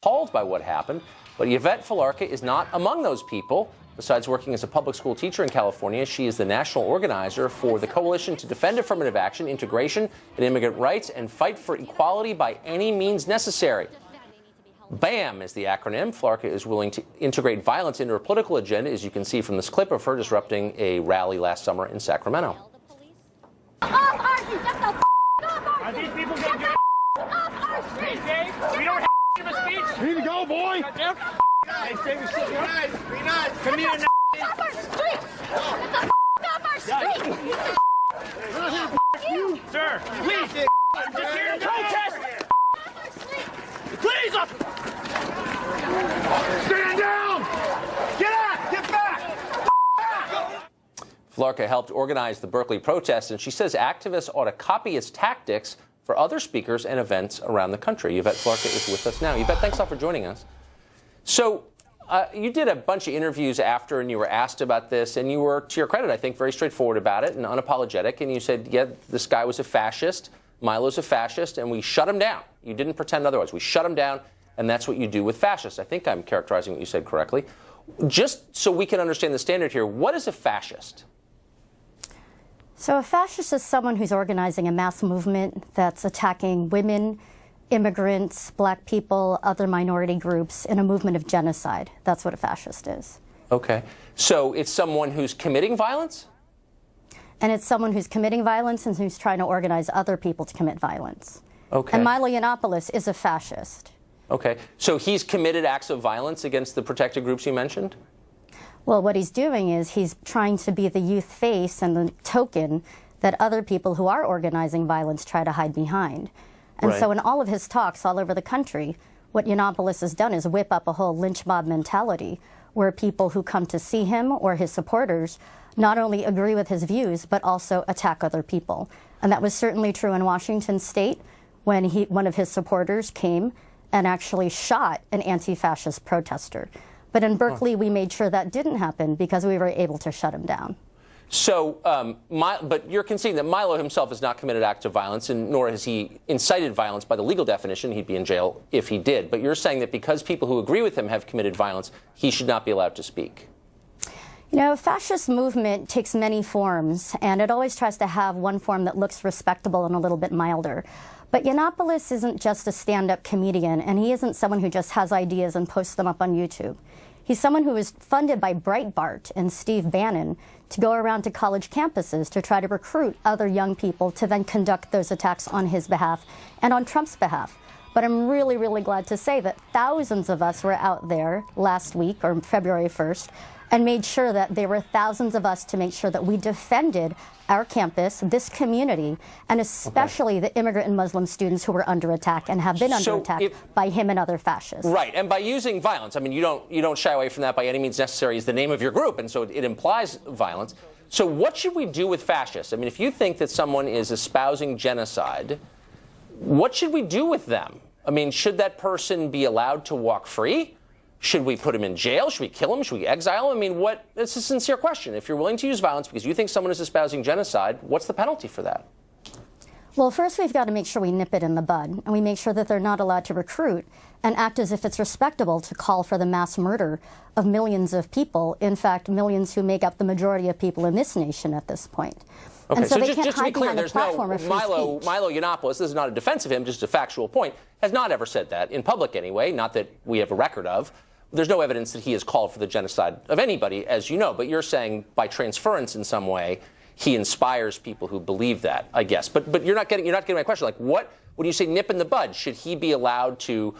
appalled by what happened. But Yvette Falarca is not among those people. Besides working as a public school teacher in California, she is the national organizer for the Coalition to Defend Affirmative Action, Integration, and Immigrant Rights, and Fight for Equality by Any Means Necessary. BAM is the acronym. Falarca is willing to integrate violence into her political agenda, as you can see from this clip of her disrupting a rally last summer in Sacramento. Are these people going to get off our street? We don't have to give a speech. Here you go, boy. They say we should be nice. Be nice. Come here now. Off our streets. Get the off our streets. Sir, please. I'm just here to protest. Please. Stand down. Get out. Get back. Falarca helped organize the Berkeley protests, and she says activists ought to copy its tactics for other speakers and events around the country. Yvette Falarca is with us now. Yvette, thanks a lot for joining us. So you did a bunch of interviews after, and you were asked about this, and you were, to your credit, I think, very straightforward about it and unapologetic. And you said, yeah, this guy was a fascist, Milo's a fascist, and we shut him down. You didn't pretend otherwise. We shut him down, and that's what you do with fascists. I think I'm characterizing what you said correctly. Just so we can understand the standard here, what is a fascist? So a fascist is someone who's organizing a mass movement that's attacking women, immigrants, black people, other minority groups in a movement of genocide. That's what a fascist is. Okay. So it's someone who's committing violence? And it's someone who's committing violence and who's trying to organize other people to commit violence. Okay. And Milo Yiannopoulos is a fascist. Okay. So he's committed acts of violence against the protected groups you mentioned? Well, what he's doing is he's trying to be the youth face and the token that other people who are organizing violence try to hide behind. And so in all of his talks all over the country, what Yiannopoulos has done is whip up a whole lynch mob mentality where people who come to see him or his supporters not only agree with his views, but also attack other people. And that was certainly true in Washington State when one of his supporters came and actually shot an anti-fascist protester. But in Berkeley, we made sure that didn't happen because we were able to shut him down. So, but you're conceding that Milo himself has not committed acts of violence, and nor has he incited violence by the legal definition. He'd be in jail if he did. But you're saying that because people who agree with him have committed violence, he should not be allowed to speak. You know, fascist movement takes many forms, and it always tries to have one form that looks respectable and a little bit milder. But Yiannopoulos isn't just a stand-up comedian, and he isn't someone who just has ideas and posts them up on YouTube. He's someone who is funded by Breitbart and Steve Bannon to go around to college campuses to try to recruit other young people to then conduct those attacks on his behalf and on Trump's behalf. But I'm really, really glad to say that thousands of us were out there last week, or February 1st, and made sure that there were thousands of us to make sure that we defended our campus, this community, and especially the immigrant and Muslim students who were under attack and have been under attack by him and other fascists. Right, and by using violence, I mean, you don't shy away from that by any means necessary is the name of your group, and so it implies violence. So what should we do with fascists? I mean, if you think that someone is espousing genocide, what should we do with them? I mean, should that person be allowed to walk free? Should we put him in jail? Should we kill him? Should we exile him? I mean, it's a sincere question. If you're willing to use violence because you think someone is espousing genocide, what's the penalty for that? Well, first we've got to make sure we nip it in the bud, and we make sure that they're not allowed to recruit and act as if it's respectable to call for the mass murder of millions of people, in fact, millions who make up the majority of people in this nation at this point. Okay, and so just to be clear, there's no Milo Yiannopoulos, this is not a defense of him, just a factual point, has not ever said that, in public anyway, not that we have a record of. There's no evidence that he has called for the genocide of anybody, as you know, but you're saying by transference in some way, he inspires people who believe that, I guess. But you're not getting my question. Like, when you say nip in the bud, should he be allowed to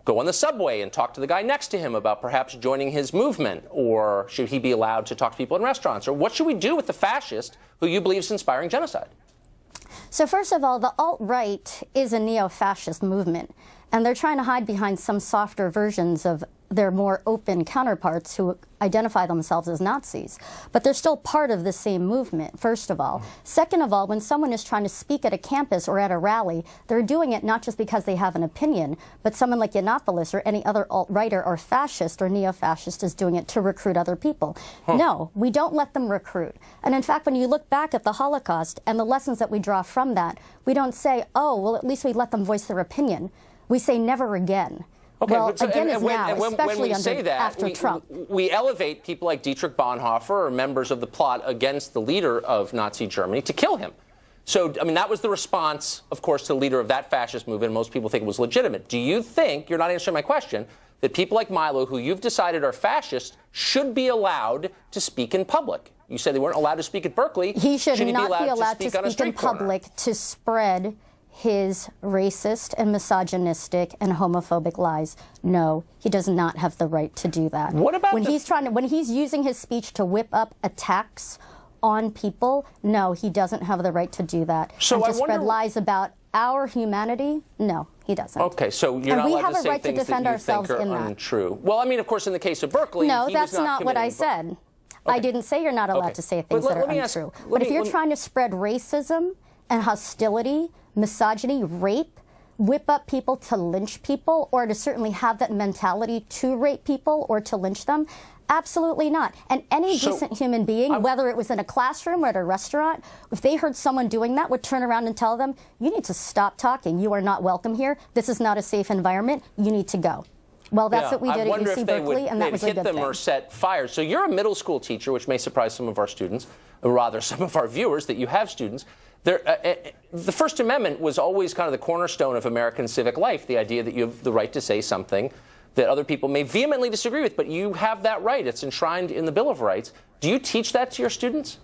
go on the subway and talk to the guy next to him about perhaps joining his movement? Or should he be allowed to talk to people in restaurants? Or what should we do with the fascist who you believe is inspiring genocide? So first of all, the alt-right is a neo-fascist movement, and they're trying to hide behind some softer versions of their more open counterparts who identify themselves as Nazis. But they're still part of the same movement, first of all. Second of all, when someone is trying to speak at a campus or at a rally, they're doing it not just because they have an opinion, but someone like Yiannopoulos or any other alt-righter or fascist or neo-fascist is doing it to recruit other people. No, we don't let them recruit. And in fact, when you look back at the Holocaust and the lessons that we draw from that, we don't say, oh, well, at least we let them voice their opinion. We say never again. Okay, well, but again, is now, when especially we say that, after Trump. We elevate people like Dietrich Bonhoeffer or members of the plot against the leader of Nazi Germany to kill him. So, I mean, that was the response, of course, to the leader of that fascist movement. Most people think it was legitimate. Do you think, you're not answering my question, that people like Milo, who you've decided are fascists, should be allowed to speak in public? You said they weren't allowed to speak at Berkeley. He should not be allowed to on a speak street in corner? public to spread his racist and misogynistic and homophobic lies. No, he does not have the right to do that. What about when he's using his speech to whip up attacks on people? No, he doesn't have the right to do that. So and to spread lies about our humanity? No, he doesn't. Okay, so you're not allowed to say things that you think are untrue. Well, I mean, of course, in the case of Berkeley, no, he that's was not what I said. Okay. I didn't say you're not allowed to say things that are untrue. But if you're trying to spread racism and hostility, misogyny, rape, whip up people to lynch people, or to certainly have that mentality to rape people or to lynch them, absolutely not. And any decent human being, whether it was in a classroom or at a restaurant, if they heard someone doing that, would turn around and tell them, you need to stop talking. You are not welcome here. This is not a safe environment. You need to go. Well, that's what we did at UC Berkeley, and that was a good thing. Hit them or set fires. So you're a middle school teacher, which may surprise some of our students, or rather some of our viewers, that you have students. The First Amendment was always kind of the cornerstone of American civic life, the idea that you have the right to say something that other people may vehemently disagree with, but you have that right. It's enshrined in the Bill of Rights. Do you teach that to your students?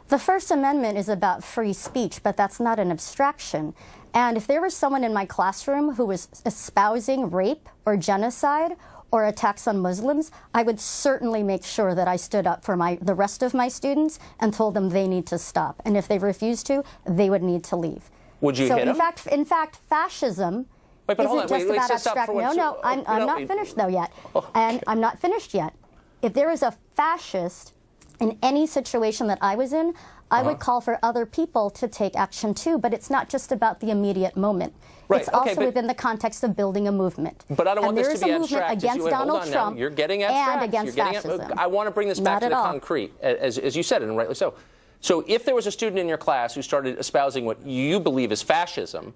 The First Amendment is about free speech, but that's not an abstraction. And if there was someone in my classroom who was espousing rape or genocide or attacks on Muslims, I would certainly make sure that I stood up for the rest of my students and told them they need to stop. And if they refused to, they would need to leave. Would you hit them? In fact, fascism isn't just about abstract. No, I'm not finished though yet. And I'm not finished yet. If there is a fascist in any situation that I was in, I would call for other people to take action too, but it's not just about the immediate moment. Right. It's also within the context of building a movement. But I don't want this to be abstract. There is a movement against Donald Trump You're getting abstract. and against fascism. I want to bring this back to the concrete, as you said, and rightly so. So if there was a student in your class who started espousing what you believe is fascism,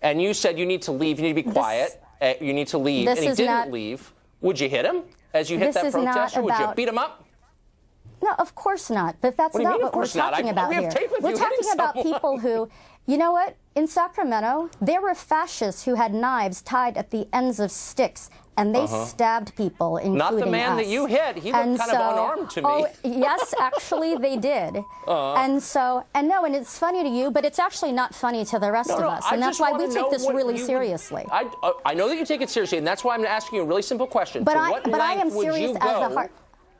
and you said you need to leave, you need to be quiet, you need to leave, and he didn't leave, would you hit him as you hit that protester? Would you beat him up? No, of course not. But that's not what we're talking about here. We're talking about people who, you know what? In Sacramento, there were fascists who had knives tied at the ends of sticks, and they stabbed people, including us. Not the man that you hit. He looked kind of unarmed to me. Oh, yes, actually, they did. And it's funny to you, but it's actually not funny to the rest of us. And that's why we take this really seriously. I know that you take it seriously, and that's why I'm asking you a really simple question. But I am serious as a heart.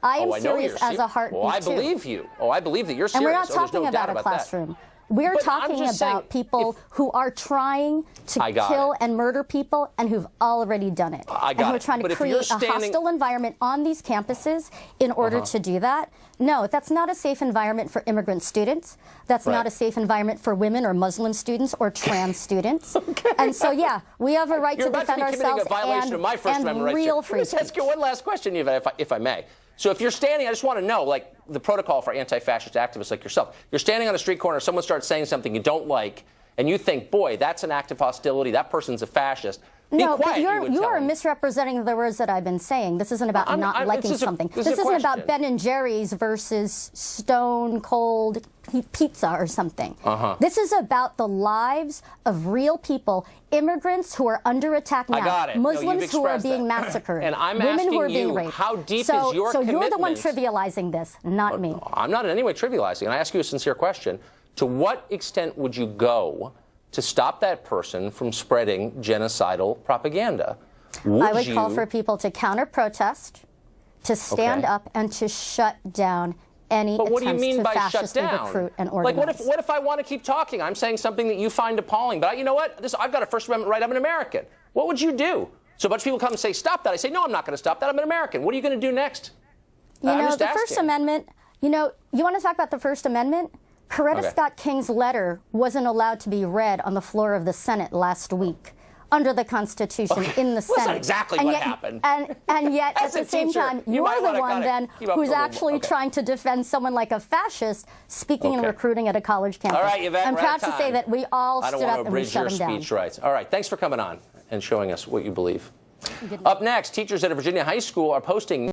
I am serious as a heartbeat, I believe you. I believe that you're serious. And we're not talking about a classroom. We're talking about people who are trying to kill and murder people and who've already done it. And who are trying to create a hostile environment on these campuses in order to do that. No, that's not a safe environment for immigrant students. That's not a safe environment for women or Muslim students or trans students. And so, yeah, we have a right to defend ourselves and real free speech. Let me ask you one last question, if I may. So if you're standing, I just want to know, like, the protocol for anti-fascist activists like yourself. You're standing on a street corner, someone starts saying something you don't like, and you think, boy, that's an act of hostility, that person's a fascist. No, but you are misrepresenting the words that I've been saying. This isn't about not liking something. This isn't about Ben and Jerry's versus Stone Cold Pizza or something. This is about the lives of real people, immigrants who are under attack now, Muslims who are being massacred, and I'm women who are asking being you, raped. how deep is your commitment? So you're the one trivializing this, not me. I'm not in any way trivializing, and I ask you a sincere question. To what extent would you go to stop that person from spreading genocidal propaganda? I would call for people to counter-protest, to stand up, and to shut down any attempts to fascistly recruit and organize. Like, what if I want to keep talking? I'm saying something that you find appalling, but you know what? I've got a First Amendment right. I'm an American. What would you do? So a bunch of people come and say, stop that. I say, no, I'm not going to stop that. I'm an American. What are you going to do next? The First Amendment, you want to talk about the First Amendment? Coretta Scott King's letter wasn't allowed to be read on the floor of the Senate last week under the Constitution in the Senate. Well, that's exactly what happened. And yet, at the same time, you're the one then who's actually trying to defend someone like a fascist speaking and recruiting at a college campus. All right, Yvette, I'm proud to say that we all stood up and we shut him down. Speech rights. All right, thanks for coming on and showing us what you believe. Up next, teachers at a Virginia high school are posting